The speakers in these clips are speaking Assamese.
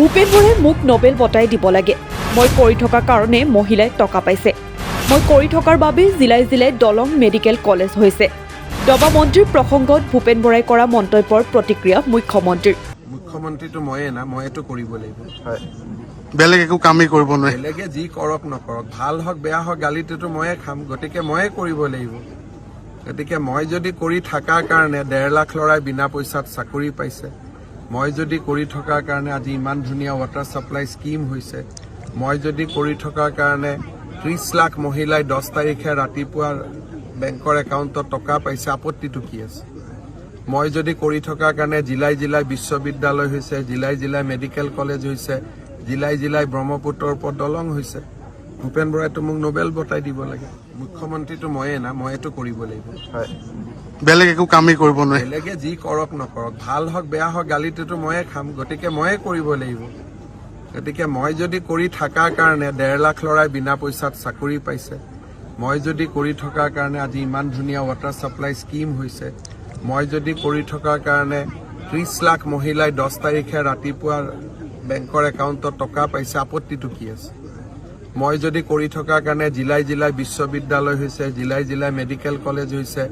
ভূপেন বৰাই মোক নোবেল বঁটাই দিব লাগে। মই কৰি থকা কাৰণে মহিলাই টকা পাইছে। মই কৰি থকাৰ বাবে জিলাই জিলাই দলং মেডিকেল কলেজ হৈছে। দবা মন্ত্ৰীৰ প্ৰসংগত ভূপেন বৰাই কৰা মন্তব্যৰ প্ৰতিক্ৰিয়া মুখ্যমন্ত্ৰীৰ। মুখ্যমন্ত্ৰীটো ময়ে না, ময়েতো কৰিব লাগিব। হয়, বেলেগ একো কামেই কৰিব নোৱাৰে। বেলেগে যি কৰক নকৰক, ভাল হওক বেয়া হওক, গালিটোতো ময়ে খাম, গতিকে ময়ে কৰিব লাগিব। গতিকে মই যদি কৰি থকাৰ কাৰণে 1.5 লাখ ল'ৰাই বিনা পইচাত চাকৰি পাইছে, মই যদি কৰি থকাৰ কাৰণে আজি ইমান ধুনীয়া ৱাটাৰ ছাপ্লাই স্কিম হৈছে, মই যদি কৰি থকাৰ কাৰণে 30 লাখ মহিলাই 10 তাৰিখে ৰাতিপুৱা বেংকৰ একাউণ্টত টকা পাইছে, আপত্তিটো কি আছে? মই যদি কৰি থকাৰ কাৰণে জিলাই জিলাই বিশ্ববিদ্যালয় হৈছে, জিলাই জিলাই মেডিকেল কলেজ হৈছে, জিলাই জিলাই ব্ৰহ্মপুত্ৰৰ ওপৰত দলং হৈছে, ভূপেন বৰাইতো মোক নোবেল বঁটাই দিব লাগে। মুখ্যমন্ত্ৰীটো ময়ে না, ময়েতো কৰিব লাগিব। হয়, বেলেগ একো কামেই কৰিব নোৱাৰে। বেলেগে যি কৰক নকৰক, ভাল হওক বেয়া হওক, গালিটোতো ময়ে খাম, গতিকে ময়ে কৰিব লাগিব। গতিকে মই যদি কৰি থকাৰ কাৰণে 1.5 লাখ ল'ৰাই বিনা পইচাত চাকৰি পাইছে, মই যদি কৰি থকাৰ কাৰণে আজি ইমান ধুনীয়া ৱাটাৰ ছাপ্লাই স্কিম হৈছে, মই যদি কৰি থকাৰ কাৰণে 30 লাখ মহিলাই 10 তাৰিখে ৰাতিপুৱা বেংকৰ একাউণ্টত টকা পাইছে, আপত্তিটো কি আছে? মই যদি কৰি থকাৰ কাৰণে জিলাই জিলাই বিশ্ববিদ্যালয় হৈছে, জিলাই জিলাই মেডিকেল কলেজ হৈছে,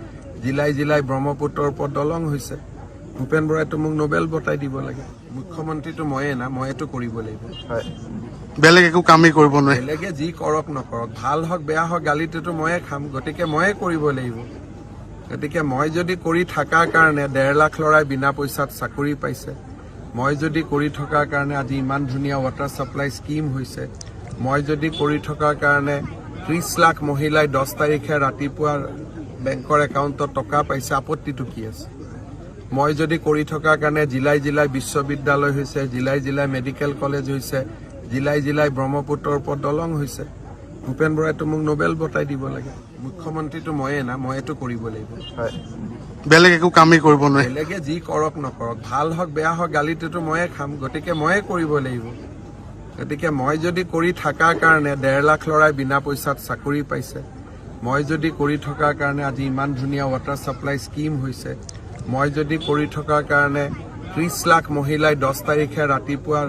জিলাই জিলাই ব্ৰহ্মপুত্ৰৰ ওপৰত দলং হৈছে, ভূপেন বৰাইতো মোক নোবেল বঁটাই দিব লাগে। মুখ্যমন্ত্ৰীটো ময়ে না, ময়েতো কৰিব লাগিব। হয়, বেলেগ একো কামেই কৰিব নোৱাৰে। বেলেগে যি কৰক নকৰক, ভাল হওক বেয়া হওক, গালিটোতো ময়ে খাম, গতিকে ময়ে কৰিব লাগিব। গতিকে মই যদি কৰি থকাৰ কাৰণে 1.5 লাখ ল'ৰাই বিনা পইচাত চাকৰি পাইছে, মই যদি কৰি থকাৰ কাৰণে আজি ইমান ধুনীয়া ৱাটাৰ ছাপ্লাই স্কিম হৈছে, মই যদি কৰি থকাৰ কাৰণে 30 লাখ মহিলাই 10 তাৰিখে ৰাতিপুৱা বেংকৰ একাউণ্টত টকা পাইছে, আপত্তিটো কি আছে? মই যদি কৰি থকাৰ কাৰণে জিলাই জিলাই বিশ্ববিদ্যালয় হৈছে, জিলাই জিলাই মেডিকেল কলেজ হৈছে, জিলাই জিলাই ব্ৰহ্মপুত্ৰৰ ওপৰত দলং হৈছে, ভূপেন বৰাইতো মোক নোবেল বঁটাই দিব লাগে। মুখ্যমন্ত্ৰীটো ময়ে না, ময়েতো কৰিব লাগিব। হয়, বেলেগ একো কামেই কৰিব নোৱাৰে। বেলেগে যি কৰক নকৰক, ভাল হওক বেয়া হওক, গালিটোতো ময়ে খাম, গতিকে ময়ে কৰিব লাগিব। গতিকে মই যদি কৰি থকাৰ কাৰণে 1.5 লাখ ল'ৰাই বিনা পইচাত চাকৰি পাইছে, মই যদি কৰি থকাৰ কাৰণে আজি ইমান ধুনীয়া ৱাটাৰ ছাপ্লাই স্কিম হৈছে, মই যদি কৰি থকাৰ কাৰণে 30 লাখ মহিলাই 10 তাৰিখে ৰাতিপুৱা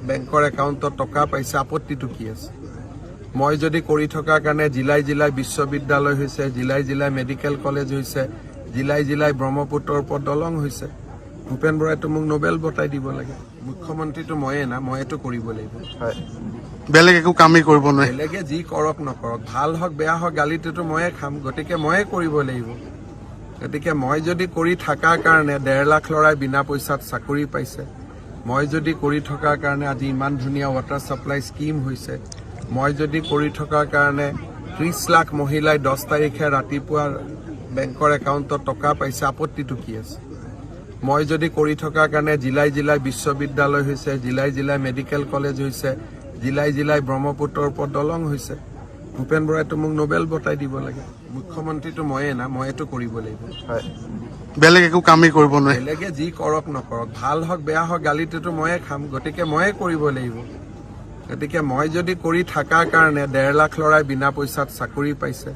বেংকৰ একাউণ্টত টকা পাইছে, আপত্তিটো কি আছে? মই যদি কৰি থকাৰ কাৰণে জিলাই জিলাই বিশ্ববিদ্যালয় হৈছে, জিলাই জিলাই মেডিকেল কলেজ হৈছে, জিলাই জিলাই ব্ৰহ্মপুত্ৰৰ ওপৰত দলং হৈছে, ভূপেন বৰাইতো মোক নোবেল বঁটাই দিব লাগে। মুখ্যমন্ত্ৰীটো ময়ে না, ময়েতো কৰিব লাগিব। হয়, বেলেগ একো কামেই কৰিব নোৱাৰে। বেলেগে যি কৰক নকৰক, ভাল হওক বেয়া হওক, গালিটোতো ময়ে খাম, গতিকে ময়ে কৰিব লাগিব। গতিকে মই যদি কৰি থকাৰ কাৰণে 1.5 লাখ ল'ৰাই বিনা পইচাত চাকৰি পাইছে, মই যদি কৰি থকাৰ কাৰণে আজি ইমান ধুনীয়া ৱাটাৰ ছাপ্লাই স্কিম হৈছে, মই যদি কৰি থকাৰ কাৰণে 30 লাখ মহিলাই 10 তাৰিখে ৰাতিপুৱা বেংকৰ একাউণ্টত টকা পাইছে, আপত্তিটো কি আছে? মই যদি কৰি থকাৰ কাৰণে জিলাই জিলাই বিশ্ববিদ্যালয় হৈছে, জিলাই জিলাই মেডিকেল কলেজ হৈছে, জিলাই জিলাই ব্ৰহ্মপুত্ৰৰ ওপৰত দলং হৈছে, ভূপেন বৰাইতো মোক নোবেল বঁটাই দিব লাগে। মুখ্যমন্ত্ৰীটো ময়ে না, ময়েতো কৰিব লাগিব। হয়, বেলেগ একো কামেই কৰিব নোৱাৰে। বেলেগে যি কৰক নকৰক, ভাল হওক বেয়া হওক, গালিটোতো ময়ে খাম, গতিকে ময়ে কৰিব লাগিব। গতিকে মই যদি কৰি থকাৰ কাৰণে 1.5 লাখ ল'ৰাই বিনা পইচাত চাকৰি পাইছে,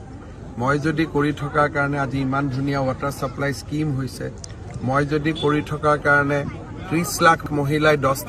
মই যদি কৰি থকাৰ কাৰণে আজি ইমান ধুনীয়া ৱাটাৰ ছাপ্লাই স্কিম হৈছে, মই যদি কৰি থকাৰ কাৰণে 30 লাখ মহিলাই 10